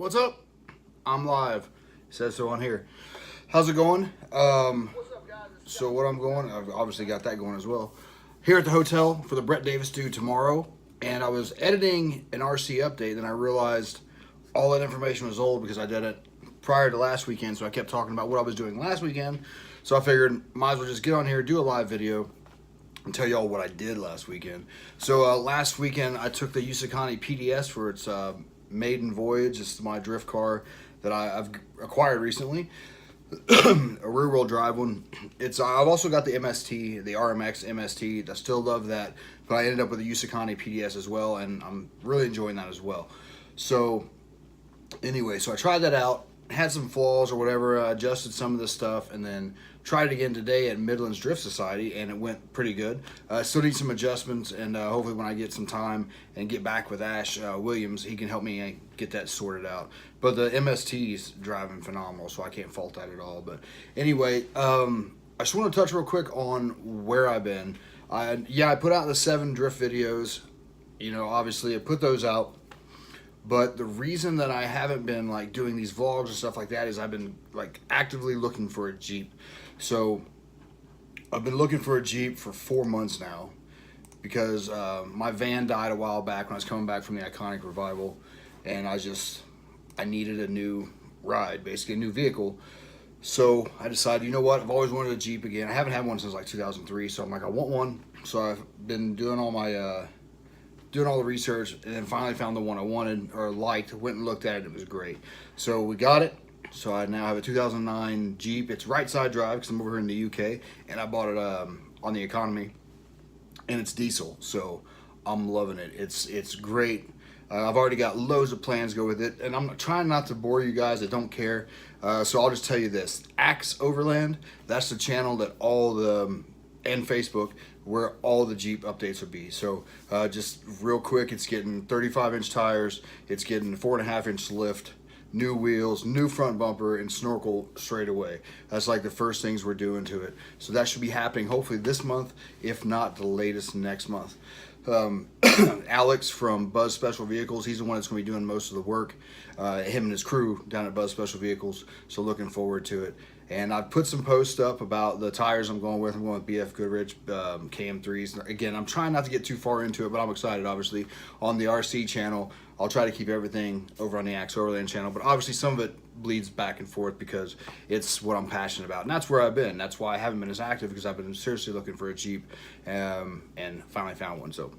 What's up? I'm live. It says so on here. How's it going? So what I'm going, I've obviously got that going as well. Here at the hotel for the Brett Davis dude tomorrow, and I was editing an RC update, and I realized all that information was old because I did it prior to last weekend, so I kept talking about what I was doing last weekend. So I figured might as well just get on here, do a live video, and tell y'all what I did last weekend. So last weekend I took the Yusakani PDS for its maiden voyage. It's my drift car that I've acquired recently, a rear wheel drive one. I've also got the MST, the RMX MST. I still love that, but I ended up with the Yusakani PDS as well, and I'm really enjoying that as well. So anyway, so I tried that out, had some flaws or whatever, adjusted some of the stuff, and then tried it again today at Midlands Drift Society, and it went pretty good. Still need some adjustments, and hopefully when I get some time and get back with Ash Williams, he can help me get that sorted out. But the MST's driving phenomenal, so I can't fault that at all. But anyway, I just want to touch real quick on where I've been. I put out the 7 drift videos. You know, obviously I put those out. But the reason that I haven't been like doing these vlogs and stuff like that is I've been like actively looking for a Jeep. So I've been looking for a Jeep for 4 months now because my van died a while back when I was coming back from the Iconic Revival, and I needed a new ride, basically a new vehicle. So I decided, you know what, I've always wanted a Jeep again. I haven't had one since like 2003, so I'm like, I want one. So I've been doing all my doing all the research, and then finally found the one I wanted or liked, went and looked at it, it was great. So we got it. So I now have a 2009 Jeep. It's right side drive because I'm over here in the UK, and I bought it on the economy, and it's diesel, so I'm loving it. It's great. I've already got loads of plans to go with it, and I'm trying not to bore you guys that don't care, so I'll just tell you this. Axe Overland, that's the channel that and Facebook, where all the Jeep updates will be. So just real quick, it's getting 35-inch tires, it's getting 4.5-inch lift, new wheels, new front bumper, and snorkel straight away. That's like the first things we're doing to it. So that should be happening hopefully this month, if not the latest next month. Alex from Buzz Special Vehicles, he's the one that's going to be doing most of the work, him and his crew down at Buzz Special Vehicles, so looking forward to it. And I've put some posts up about the tires I'm going with. I'm going with BF Goodrich KM3s. Again, I'm trying not to get too far into it, but I'm excited, obviously. On the RC channel, I'll try to keep everything over on the Axe Overland channel, but obviously some of it bleeds back and forth because it's what I'm passionate about. And that's where I've been. That's why I haven't been as active, because I've been seriously looking for a Jeep and finally found one. So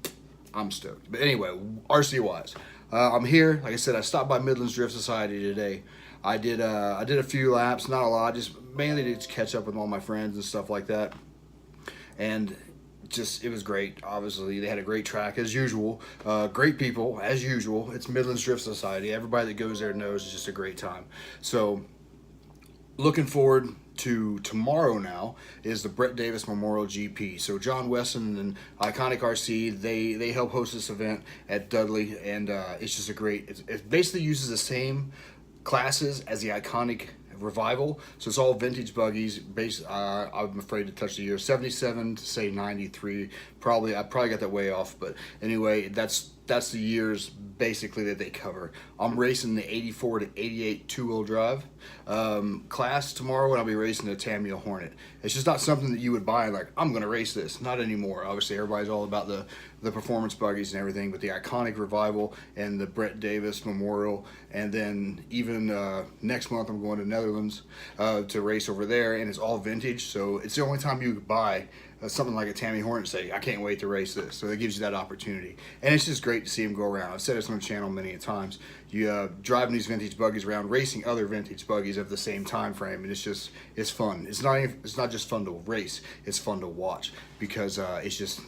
I'm stoked. But anyway, RC-wise, I'm here. Like I said, I stopped by Midlands Drift Society today. I did a few laps, not a lot, just mainly to catch up with all my friends and stuff like that. And it was great. Obviously, they had a great track as usual. Great people as usual. It's Midlands Drift Society. Everybody that goes there knows it's just a great time. So looking forward to tomorrow now is the Brett Davis Memorial GP. So John Weston and Iconic RC, they help host this event at Dudley, and it's just a great, it basically uses the same classes as the Iconic Revival, so it's all vintage buggies based, I'm afraid to touch the year, 77 to say 93, I probably got that way off, but anyway, that's the years basically that they cover. I'm racing the 84 to 88 two-wheel drive class tomorrow, and I'll be racing the Tamiya Hornet. It's just not something that you would buy like, I'm gonna race this. Not anymore. Obviously everybody's all about the performance buggies and everything, but the Iconic Revival and the Brett Davis Memorial, and then even next month I'm going to Netherlands to race over there, and it's all vintage, so it's the only time you could buy something like a Tamiya Hornet, say, I can't wait to race this. So it gives you that opportunity. And it's just great to see them go around. I've said this on the channel many times. You driving these vintage buggies around, racing other vintage buggies of the same time frame, and it's fun. It's not just fun to race, it's fun to watch, because it's just,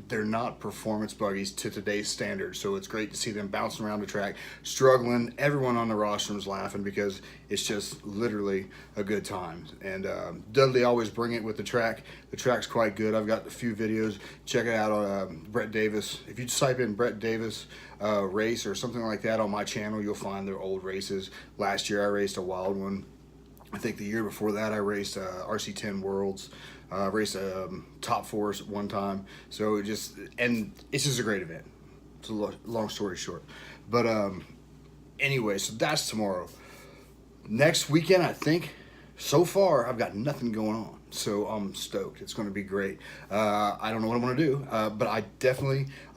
they're not performance buggies to today's standards. So it's great to see them bouncing around the track, struggling, everyone on the rostrum's laughing, because it's just literally a good time. And Dudley always bring it with the track. The track's quite good. I've got a few videos. Check it out on Brett Davis. If you just type in Brett Davis race or something like that on my channel, you'll find their old races. Last year I raced a wild one. I think the year before that I raced RC10 Worlds. Raced Top Force one time. So it's just a great event. It's a long story short. But Anyway, so that's tomorrow. Next weekend, I think, so far, I've got nothing going on. So I'm stoked. It's going to be great. I don't know what I'm going to do, but I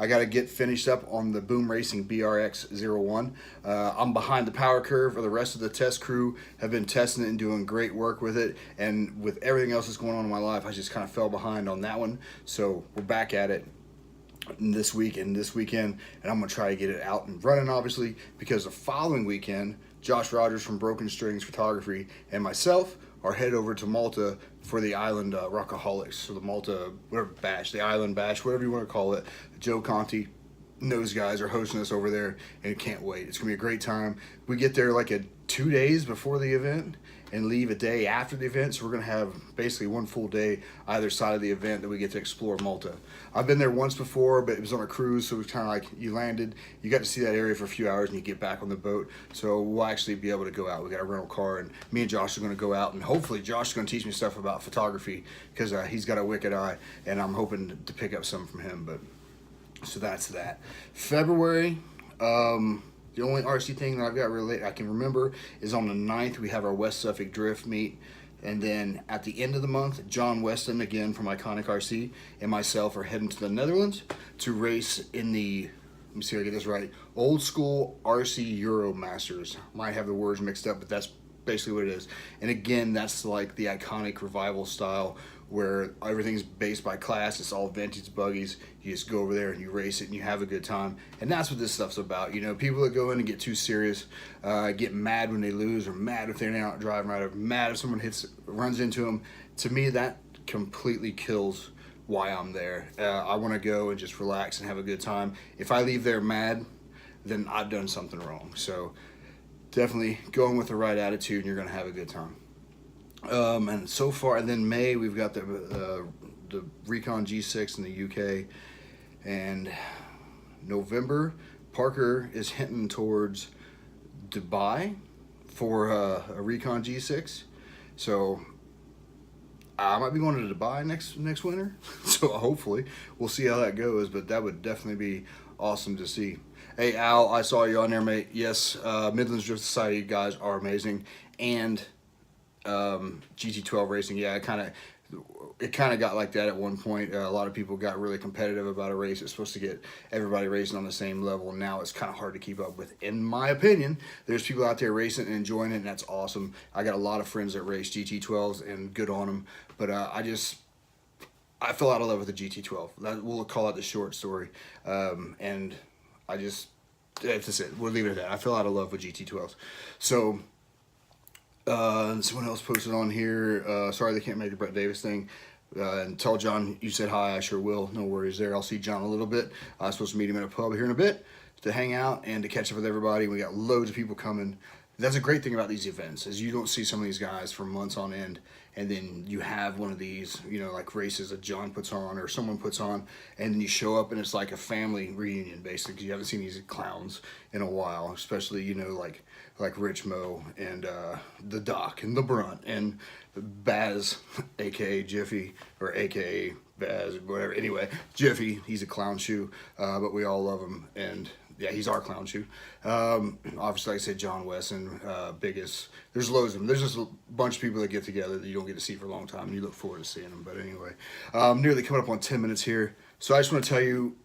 got to get finished up on the Boom Racing BRX-01. I'm behind the power curve, or the rest of the test crew have been testing it and doing great work with it. And with everything else that's going on in my life, I just kind of fell behind on that one. So we're back at it this week and this weekend, and I'm going to try to get it out and running, obviously, because the following weekend, Josh Rogers from Broken Strings Photography and myself are headed over to Malta for the Island Rockaholics, so the Malta, whatever bash, the Island Bash, whatever you want to call it. Joe Conti and those guys are hosting us over there, and can't wait. It's going to be a great time. We get there like 2 days before the event and leave a day after the event, so we're going to have basically one full day either side of the event that we get to explore Malta. I've been there once before, but it was on a cruise, so it was kind of like you landed, you got to see that area for a few hours, and you get back on the boat. So we'll actually be able to go out. We got a rental car, and me and Josh are going to go out, and hopefully Josh is going to teach me stuff about photography, because he's got a wicked eye, and I'm hoping to pick up some from him. But so that's that. February, the only RC thing that I've got I can remember is on the 9th, we have our West Suffolk Drift meet. And then at the end of the month, John Weston, again from Iconic RC, and myself are heading to the Netherlands to race in the, let me see if I get this right, Old School RC Euro Masters. Might have the words mixed up, but that's basically what it is. And again, that's like the Iconic revival style, where everything's based by class. It's all vintage buggies. You just go over there and you race it and you have a good time. And that's what this stuff's about. You know, people that go in and get too serious, get mad when they lose, or mad if they're not driving right, or mad if someone runs into them. To me, that completely kills why I'm there. I want to go and just relax and have a good time. If I leave there mad, then I've done something wrong. So definitely going with the right attitude, and you're going to have a good time. And so far, and then May, we've got the Recon G6 in the UK, and November, Parker is hinting towards Dubai for a Recon G6. So I might be going to Dubai next winter. So hopefully we'll see how that goes, but that would definitely be awesome to see. Hey Al, I saw you on there, mate. Yes, Midlands Drift Society guys are amazing, and GT12 racing, yeah, it kind of got like that at one point. A lot of people got really competitive about a race. It's supposed to get everybody racing on the same level, and now it's kind of hard to keep up with. In my opinion, there's people out there racing and enjoying it, and that's awesome. I got a lot of friends that race GT12s, and good on them, but I fell out of love with the GT12. We'll call it the short story, and that's it. We'll leave it at that. I fell out of love with GT12s. So someone else posted on here, sorry they can't make the Brett Davis thing, and tell John you said hi. I sure will. No worries there. I'll see John a little bit. I'm supposed to meet him at a pub here in a bit to hang out and to catch up with everybody. We got loads of people coming. That's a great thing about these events, is you don't see some of these guys for months on end, and then you have one of these, you know, like races that John puts on or someone puts on, and then you show up and it's like a family reunion, basically. You haven't seen these clowns in a while, especially, you know, like Rich Mo and the Doc and the Brunt and Baz, aka Jiffy, or aka Baz, whatever. Anyway, Jiffy, he's a clown shoe, but we all love him, and yeah, he's our clown shoe. Obviously, like I said, John Wesson, biggest. There's loads of them. There's just a bunch of people that get together that you don't get to see for a long time, and you look forward to seeing them. But anyway, nearly coming up on 10 minutes here. So I just want to tell you,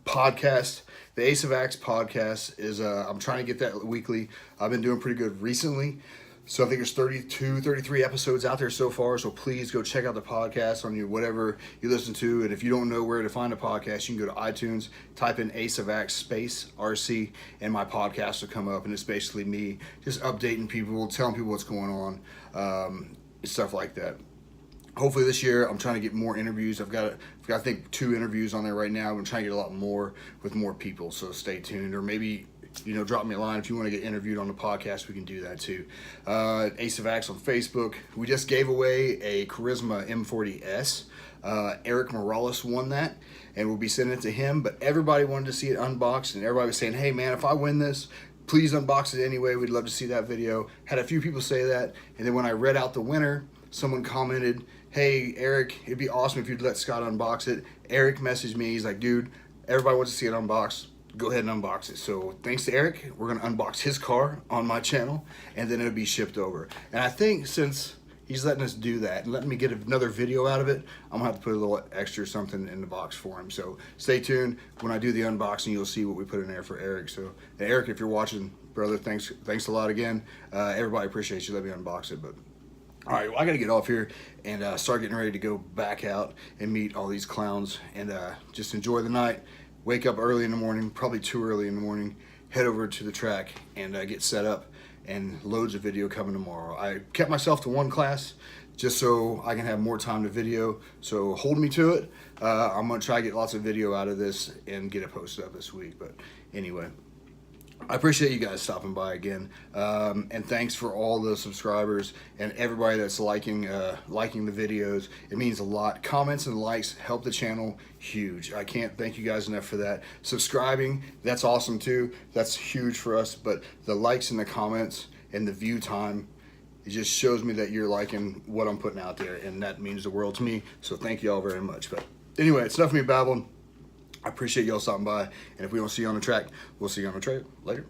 podcast, the Ace of Axe podcast is, I'm trying to get that weekly. I've been doing pretty good recently. So I think there's 32, 33 episodes out there so far. So please go check out the podcast on whatever you listen to. And if you don't know where to find a podcast, you can go to iTunes, type in Ace of Axe space RC, and my podcast will come up. And it's basically me just updating people, telling people what's going on, stuff like that. Hopefully this year I'm trying to get more interviews. I've got I think 2 interviews on there right now. I'm trying to get a lot more with more people. So stay tuned, or maybe, you know, drop me a line if you want to get interviewed on the podcast. We can do that too. Ace of Axe on Facebook. We just gave away a Charisma M40S. Eric Morales won that, and we'll be sending it to him. But everybody wanted to see it unboxed, and everybody was saying, "Hey man, if I win this, please unbox it anyway. We'd love to see that video." Had a few people say that, and then when I read out the winner, someone commented, "Hey Eric, it'd be awesome if you'd let Scott unbox it." Eric messaged me. He's like, "Dude, everybody wants to see it unboxed. go ahead and unbox it. So thanks to Eric, we're gonna unbox his car on my channel, and then it'll be shipped over. And I think since he's letting us do that and letting me get another video out of it, I'm gonna have to put a little extra something in the box for him. So stay tuned. When I do the unboxing, you'll see what we put in there for Eric. So Eric, if you're watching, brother, thanks a lot again. Everybody appreciates you. Let me unbox it. But all right, well, I gotta get off here and start getting ready to go back out and meet all these clowns and just enjoy the night. Wake up early in the morning, probably too early in the morning, head over to the track and get set up, and loads of video coming tomorrow. I kept myself to one class just so I can have more time to video, so hold me to it. I'm gonna try to get lots of video out of this and get it posted up this week. But anyway, I appreciate you guys stopping by again, and thanks for all the subscribers and everybody that's liking the videos. It means a lot. Comments and likes help the channel huge. I can't thank you guys enough for that. Subscribing, that's awesome too. That's huge for us. But the likes and the comments and the view time, it just shows me that you're liking what I'm putting out there, and that means the world to me. So thank you all very much. But anyway, it's enough of me babbling. I appreciate y'all stopping by, and if we don't see you on the track, we'll see you on the trail later.